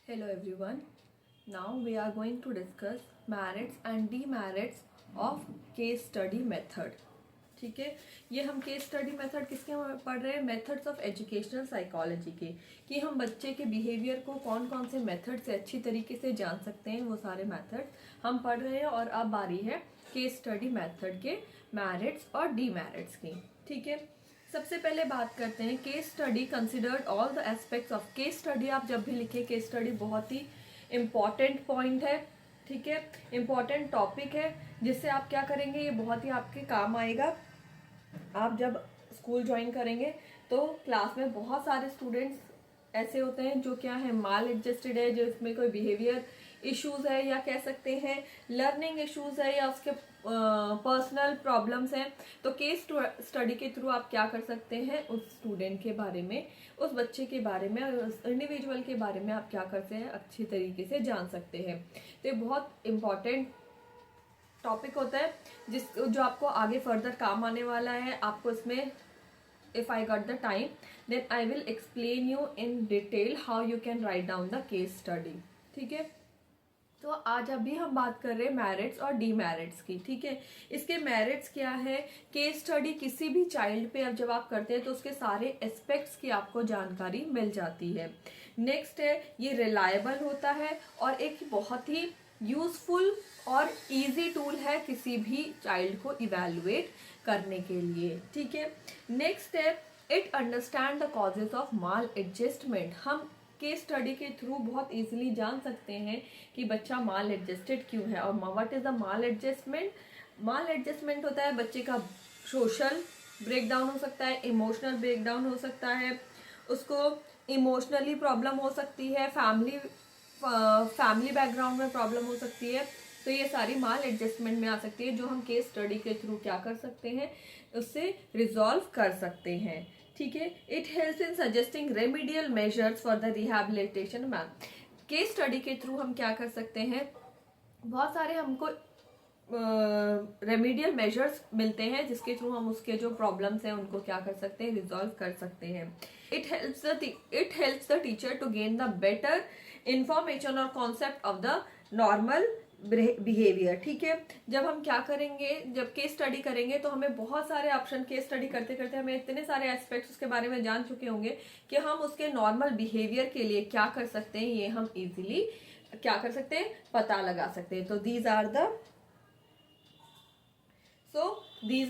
Hello everyone. Now we are going to discuss merits and demerits of case study method. ठीक है, ये हम case study method किसके पढ़ रहे हैं? मेथड्स ऑफ एजुकेशनल साइकोलॉजी के, कि हम बच्चे के बिहेवियर को कौन कौन से मेथड से अच्छी तरीके से जान सकते हैं, वो सारे मेथड्स हम पढ़ रहे हैं। और अब बारी है केस स्टडी मेथड के मेरिट्स और डीमेरिट्स की। ठीक है, सबसे पहले बात करते हैं case study considered all the aspects of case study. आप जब भी लिखें केस स्टडी बहुत ही इम्पॉर्टेंट पॉइंट है, ठीक है, इम्पॉर्टेंट टॉपिक है, जिससे आप क्या करेंगे, ये बहुत ही आपके काम आएगा। आप जब स्कूल ज्वाइन करेंगे तो क्लास में बहुत सारे स्टूडेंट्स ऐसे होते हैं जो क्या है, माल एडजस्टेड है, जिसमें कोई बिहेवियर इश्यूज है या कह सकते हैं लर्निंग इश्यूज है या उसके पर्सनल प्रॉब्लम्स हैं। तो केस स्टडी के थ्रू आप क्या कर सकते हैं, उस स्टूडेंट के बारे में, उस बच्चे के बारे में, उस इंडिविजुअल के बारे में आप क्या करते हैं, अच्छी तरीके से जान सकते हैं। तो ये बहुत इम्पॉर्टेंट टॉपिक होता है जो आपको आगे फर्दर काम आने वाला है। आपको इसमें if I got the time then I will explain you in detail how you can write down the case study। ठीक है, तो आज अभी हम बात कर रहे हैं मेरिट्स और डीमेरिट्स की। ठीक है, इसके मेरिट्स क्या है? केस स्टडी किसी भी चाइल्ड पे अब जब आप करते हैं तो उसके सारे एस्पेक्ट्स की आपको जानकारी मिल जाती है। नेक्स्ट है, ये रिलायबल होता है और एक बहुत ही यूजफुल और इजी टूल है किसी भी चाइल्ड को इवेलुएट करने के लिए। ठीक है, नेक्स्ट है, it understand the causes of mall adjustment. हम केस स्टडी के थ्रू बहुत इजीली जान सकते हैं कि बच्चा माल एडजस्टेड क्यों है। और what is the mall adjustment? Mall adjustment होता है बच्चे का सोशल ब्रेकडाउन हो सकता है, इमोशनल ब्रेकडाउन हो सकता है, उसको इमोशनली प्रॉब्लम हो सकती है, फैमिली बैकग्राउंड में प्रॉब्लम हो सकती है। तो ये सारी माल एडजस्टमेंट में आ सकती है, जो हम केस स्टडी के थ्रू क्या कर सकते हैं, उससे रिजॉल्व कर सकते हैं। ठीक है, it helps in suggesting remedial measures for the rehabilitation man. Case study के थ्रू हम क्या कर सकते हैं, बहुत सारे हमको रेमिडियल मेजर्स मिलते हैं जिसके थ्रू हम उसके जो प्रॉब्लम्स हैं उनको क्या कर सकते हैं, रिजॉल्व कर सकते हैं। It helps the teacher to gain the better information और concept of the normal behaviour. ठीक है, जब हम क्या करेंगे, जब केस स्टडी करेंगे तो हमें बहुत सारे ऑप्शन, केस स्टडी करते करते हमें इतने सारे एस्पेक्ट्स उसके बारे में जान चुके होंगे कि हम उसके नॉर्मल बिहेवियर के लिए क्या कर सकते हैं, ये हम इजीली क्या कर सकते हैं, पता लगा सकते हैं। तो these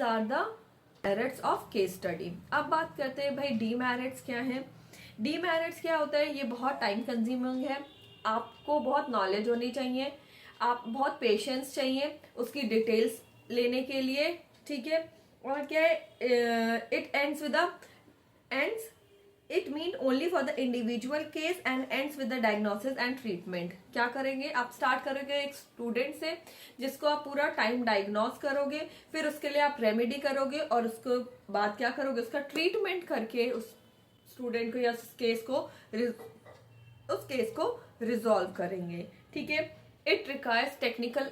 are the merits of case study. अब बात करते हैं भाई डीमेरिट्स क्या है। डीमेरिट्स क्या होता है? ये बहुत टाइम कंज्यूमिंग है, आपको बहुत नॉलेज होनी चाहिए, आप बहुत पेशेंस चाहिए उसकी डिटेल्स लेने के लिए। ठीक है, और क्या है, it ends with ends it mean only for the individual case and ends with the diagnosis and treatment. क्या करेंगे, आप स्टार्ट करोगे एक स्टूडेंट से जिसको आप पूरा टाइम डायग्नोस करोगे, फिर उसके लिए आप रेमेडी करोगे और उसको बाद क्या करोगे, उसका ट्रीटमेंट करके उस स्टूडेंट को या उस केस को रिजॉल्व करेंगे। ठीक है, इट रिक्वायर्स टेक्निकल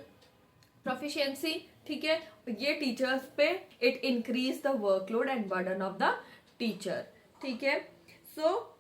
प्रोफिशिएंसी। ठीक है, ये टीचर्स पे it increase the workload and burden of the teacher. ठीक है, so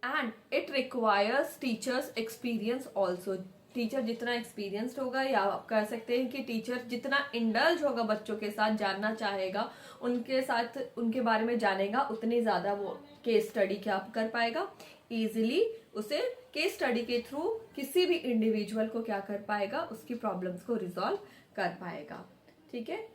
and it requires teachers experience also. Teacher जितना एक्सपीरियंस्ड होगा, या आप कह सकते हैं कि टीचर जितना इंडल्ज होगा बच्चों के साथ, जानना चाहेगा, उनके साथ उनके बारे में जानेगा, उतनी ज्यादा वो केस स्टडी क्या कर पाएगा, इजीली उसे केस स्टडी के थ्रू किसी भी इंडिविजुअल को क्या कर पाएगा, उसकी प्रॉब्लम्स को रिजॉल्व कर पाएगा। ठीक है।